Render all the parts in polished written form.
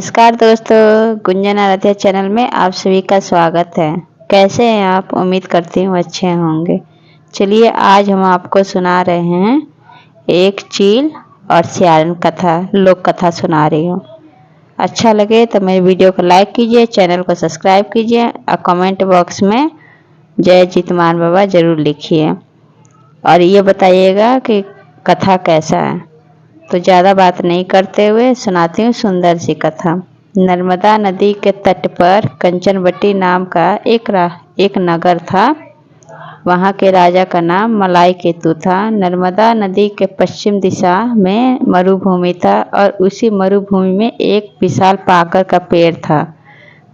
नमस्कार दोस्तों, गुंजन आराध्या चैनल में आप सभी का स्वागत है। कैसे हैं आप? उम्मीद करती हूँ अच्छे होंगे। चलिए आज हम आपको सुना रहे हैं एक चील और सियारन कथा, लोक कथा सुना रही हूँ। अच्छा लगे तो मेरे वीडियो को लाइक कीजिए, चैनल को सब्सक्राइब कीजिए और कमेंट बॉक्स में जय जितमान बाबा ज़रूर लिखिए और ये बताइएगा कि कथा कैसा है। तो ज़्यादा बात नहीं करते हुए सुनाती हूँ सुंदर सी कथा। नर्मदा नदी के तट पर कंचनवटी नाम का एक नगर था। वहाँ के राजा का नाम मलाई केतु था। नर्मदा नदी के पश्चिम दिशा में मरुभूमि था और उसी मरुभूमि में एक विशाल पाकर का पेड़ था।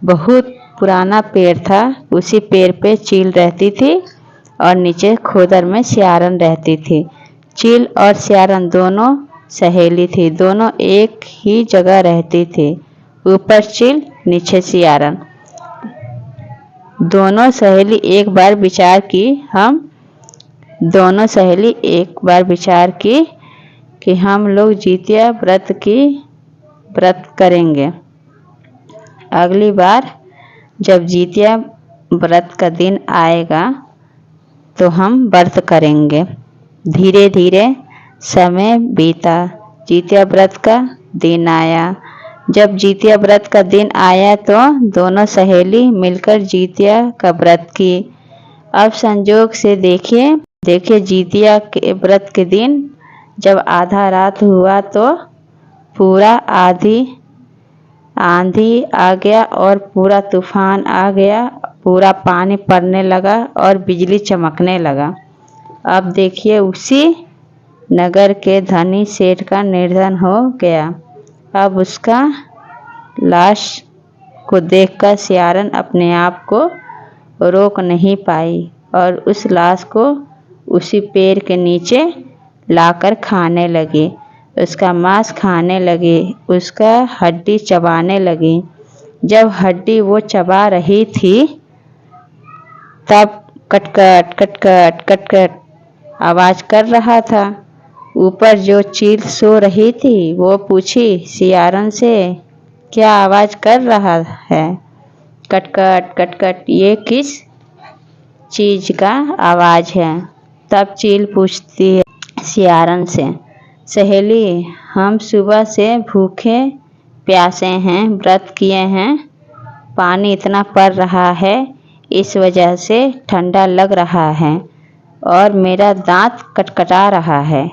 बहुत पुराना पेड़ था। उसी पेड़ पे चील रहती थी और नीचे खोदर में सियारन रहती थी। चील और सियारन दोनों सहेली थी। दोनों एक ही जगह रहती थी। ऊपर चील नीचे सियारन। दोनों सहेली एक बार विचार की कि हम लोग जितिया व्रत करेंगे। अगली बार जब जितिया व्रत का दिन आएगा तो हम व्रत करेंगे। धीरे धीरे समय बीता। जितिया व्रत का दिन आया। जब जितिया व्रत का दिन आया तो दोनों सहेली मिलकर जितिया का व्रत की। अब संजोग से देखिए जितिया के व्रत के दिन जब आधा रात हुआ तो पूरा आंधी आ गया और पूरा तूफान आ गया। पूरा पानी पड़ने लगा और बिजली चमकने लगा। अब देखिए उसी नगर के धनी सेठ का निर्धन हो गया। अब उसका लाश को देखकर सियारन अपने आप को रोक नहीं पाई और उस लाश को उसी पेड़ के नीचे लाकर खाने लगी। उसका मांस खाने लगी, उसका हड्डी चबाने लगी। जब हड्डी वो चबा रही थी तब कटकट कटकट कटकट आवाज़ कर रहा था। ऊपर जो चील सो रही थी वो पूछी सियारन से, क्या आवाज़ कर रहा है? कटकट कटकट, ये किस चीज़ का आवाज़ है? तब चील पूछती है सियारन से, सहेली हम सुबह से भूखे प्यासे हैं, व्रत किए हैं। पानी इतना पड़ रहा है, इस वजह से ठंडा लग रहा है और मेरा दांत कटकटा रहा है।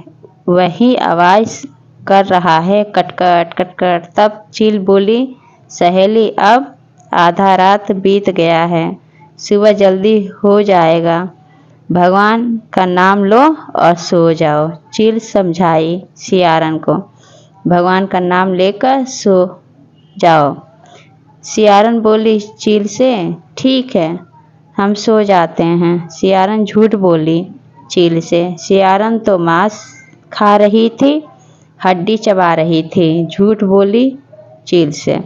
वही आवाज़ कर रहा है कटकट कटकट। तब चील बोली, सहेली अब आधा रात बीत गया है, सुबह जल्दी हो जाएगा। भगवान का नाम लो और सो जाओ। चील समझाई सियारन को, भगवान का नाम लेकर सो जाओ। सियारन बोली चील से, ठीक है हम सो जाते हैं। सियारन झूठ बोली चील से। सियारन तो मांस खा रही थी, हड्डी चबा रही थी। झूठ बोली चील से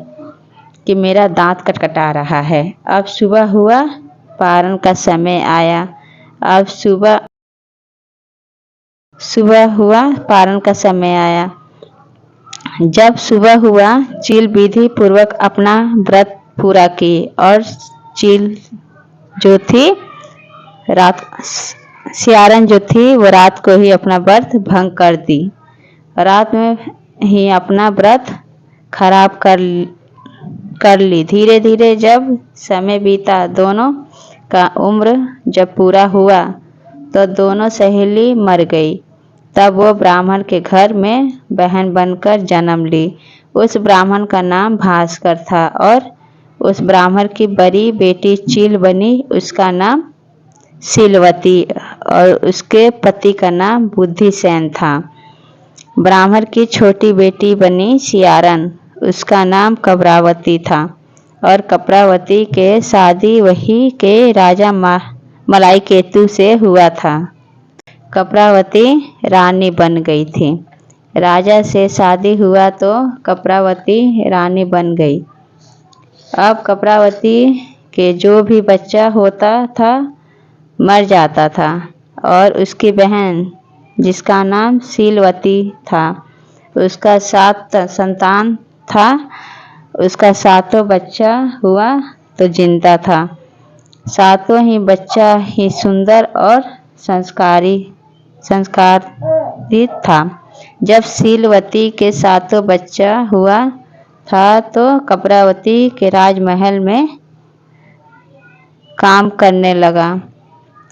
कि मेरा दांत कटकटा रहा है। अब सुबह हुआ, पारण का समय आया। अब सुबह हुआ, पारण का समय आया। जब सुबह हुआ, चील विधि पूर्वक अपना व्रत पूरा की और चील जो थी सियारन जो थी वो रात को ही अपना व्रत भंग कर दी। रात में ही अपना व्रत खराब कर ली। धीरे धीरे जब समय बीता, दोनों का उम्र जब पूरा हुआ तो दोनों सहेली मर गई। तब वो ब्राह्मण के घर में बहन बनकर जन्म ली। उस ब्राह्मण का नाम भास्कर था और उस ब्राह्मण की बड़ी बेटी चील बनी। उसका नाम शीलवती और उसके पति का नाम बुद्धिसेन था। ब्राह्मण की छोटी बेटी बनी सियारन, उसका नाम कपरावती था और कपरावती के शादी वही के राजा मलाई केतु से हुआ था। कपरावती रानी बन गई थी। राजा से शादी हुआ तो कपरावती रानी बन गई। अब कपरावती के जो भी बच्चा होता था मर जाता था और उसकी बहन जिसका नाम शीलवती था उसका 7 संतान था। उसका सातों बच्चा हुआ तो जिंदा था। सातों ही बच्चा ही सुंदर और संस्कारित था। जब शीलवती के सातों बच्चा हुआ था तो कपरावती के राजमहल में काम करने लगा।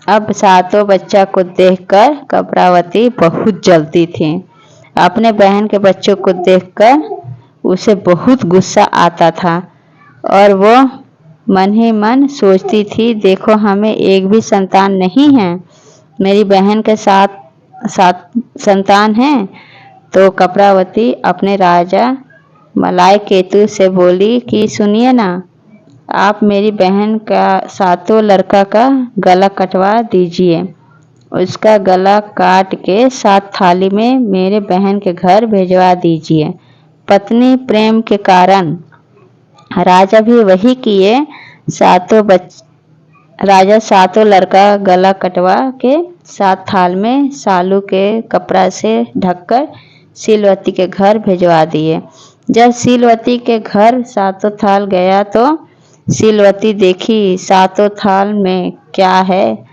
अब सातों बच्चा को देखकर कपरावती बहुत जलती थी। अपने बहन के बच्चों को देखकर उसे बहुत गुस्सा आता था और वो मन ही मन सोचती थी, देखो हमें एक भी संतान नहीं है, मेरी बहन के साथ संतान है। तो कपरावती अपने राजा मलाई केतु से बोली कि सुनिए ना, आप मेरी बहन का सातों लड़का का गला कटवा दीजिए। उसका गला काट के 7 थाली में मेरे बहन के घर भिजवा दीजिए। पत्नी प्रेम के कारण राजा भी वही किए। राजा सातों लड़का गला कटवा के 7 थाल में सालू के कपड़ा से ढककर शीलवती के घर भिजवा दिए। जब शीलवती के घर सातों थाल गया तो शीलवती देखी सातों थाल में क्या है,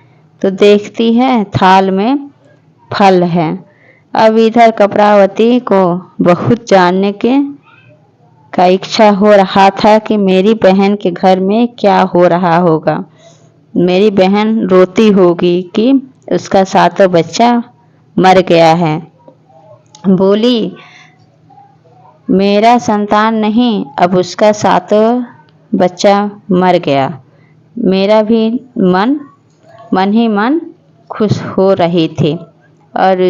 तो देखती है थाल में फल है। अब इधर कपरावती को बहुत जानने का इच्छा हो रहा था कि मेरी बहन के घर में क्या हो रहा होगा। मेरी बहन रोती होगी कि उसका सातों बच्चा मर गया है। बोली, मेरा संतान नहीं, अब उसका सातों बच्चा मर गया। मेरा भी मन ही मन खुश हो रही थी और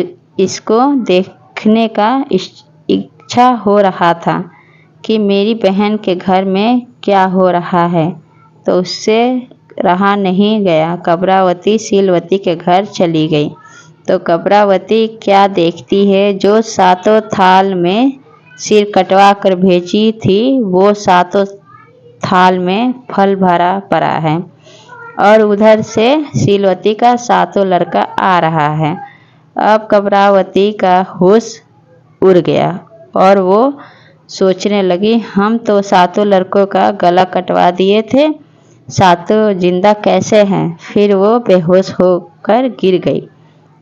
इसको देखने का इच्छा हो रहा था कि मेरी बहन के घर में क्या हो रहा है। तो उससे रहा नहीं गया। कपरावती शीलवती के घर चली गई। तो कपरावती क्या देखती है, जो सातों थाल में सिर कटवा कर भेजी थी वो सातों थाल में फल भरा पड़ा है और उधर से शीलवती का सातों लड़का आ रहा है। अब कपरावती का होश उड़ गया और वो सोचने लगी, हम तो सातों लड़कों का गला कटवा दिए थे, सातों जिंदा कैसे हैं। फिर वो बेहोश होकर गिर गई।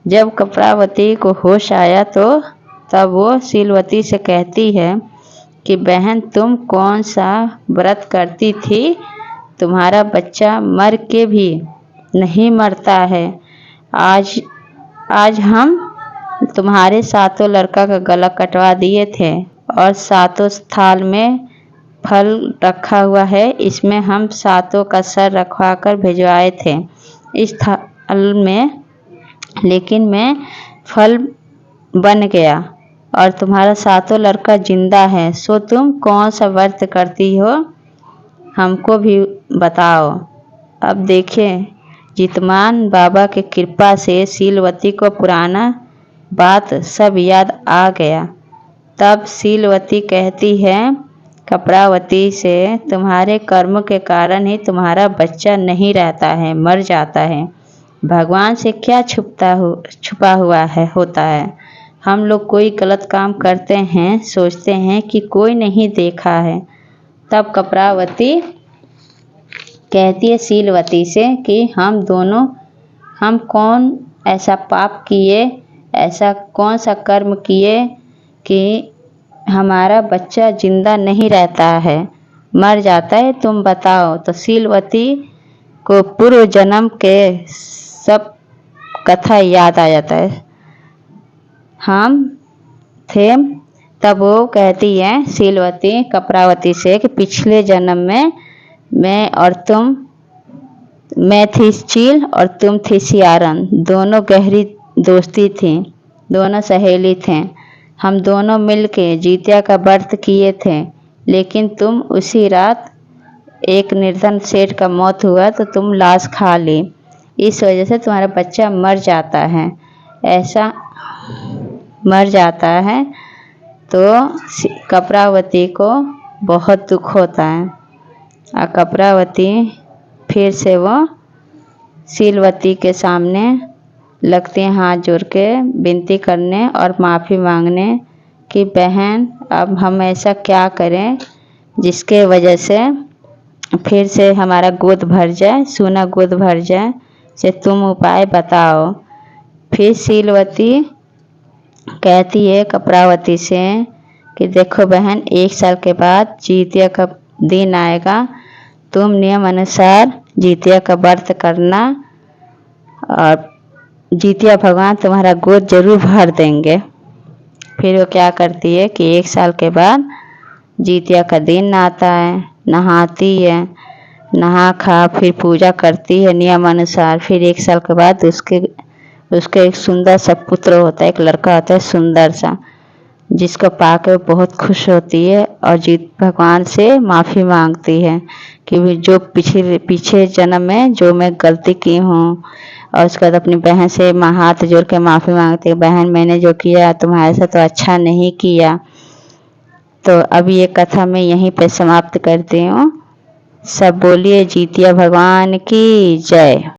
जब कपरावती को होश आया तो तब वो शीलवती से कहती है कि बहन, तुम कौन सा व्रत करती थी, तुम्हारा बच्चा मर के भी नहीं मरता है। आज हम तुम्हारे सातों लड़का का गला कटवा दिए थे और सातों थाल में फल रखा हुआ है, इसमें हम सातों का सर रखवा कर भिजवाए थे इस थाल में, लेकिन मैं फल बन गया और तुम्हारा सातों लड़का जिंदा है। सो तुम कौन सा व्रत करती हो, हमको भी बताओ। अब देखें, जितमान बाबा के कृपा से शीलवती को पुराना बात सब याद आ गया। तब शीलवती कहती है कपरावती से, तुम्हारे कर्म के कारण ही तुम्हारा बच्चा नहीं रहता है, मर जाता है। भगवान से क्या छुपा हुआ होता है। हम लोग कोई गलत काम करते हैं, सोचते हैं कि कोई नहीं देखा है। तब कपरावती कहती है शीलवती से कि हम कौन ऐसा पाप किए, ऐसा कौन सा कर्म किए कि हमारा बच्चा जिंदा नहीं रहता है, मर जाता है, तुम बताओ। तो शीलवती को पूर्व जन्म के सब कथा याद आ जाता है। हम थे, तब वो कहती है शीलवती कपरावती से कि पिछले जन्म में मैं थी चील और तुम थी सियारन, दोनों गहरी दोस्ती थी, दोनों सहेली थे। हम दोनों मिलके जीतिया का व्रत किए थे, लेकिन तुम उसी रात एक निर्धन सेठ का मौत हुआ तो तुम लाश खा ली, इस वजह से तुम्हारा बच्चा मर जाता है। ऐसा मर जाता है तो कपरावती को बहुत दुख होता है और कपरावती फिर से वो शीलवती के सामने लगती हैं हाथ जोड़ के विनती करने और माफ़ी मांगने कि बहन, अब हम ऐसा क्या करें, जिसके वजह से फिर से हमारा गोद भर जाए, सोना गोद भर जाए, से तुम उपाय बताओ। फिर शीलवती कहती है कपरावती से कि देखो बहन, 1 साल के बाद जितिया का दिन आएगा, तुम नियम अनुसार जितिया का व्रत करना और जितिया भगवान तुम्हारा गोद जरूर भर देंगे। फिर वो क्या करती है कि 1 साल के बाद जितिया का दिन आता है, नहाती है, नहा खा फिर पूजा करती है नियम अनुसार। फिर 1 साल के बाद उसके एक सुंदर सा पुत्र होता है, एक लड़का होता है सुंदर सा, जिसको पाकर बहुत खुश होती है और जीत भगवान से माफ़ी मांगती है कि जो पीछे जन्म में जो मैं गलती की हूँ, और उसके बाद अपनी बहन से हाथ जोड़ के माफ़ी मांगती है, बहन मैंने जो किया तुम्हारे साथ तो अच्छा नहीं किया। तो अब ये कथा मैं यहीं पे समाप्त करती हूँ। सब बोलिए जितिया भगवान की जय।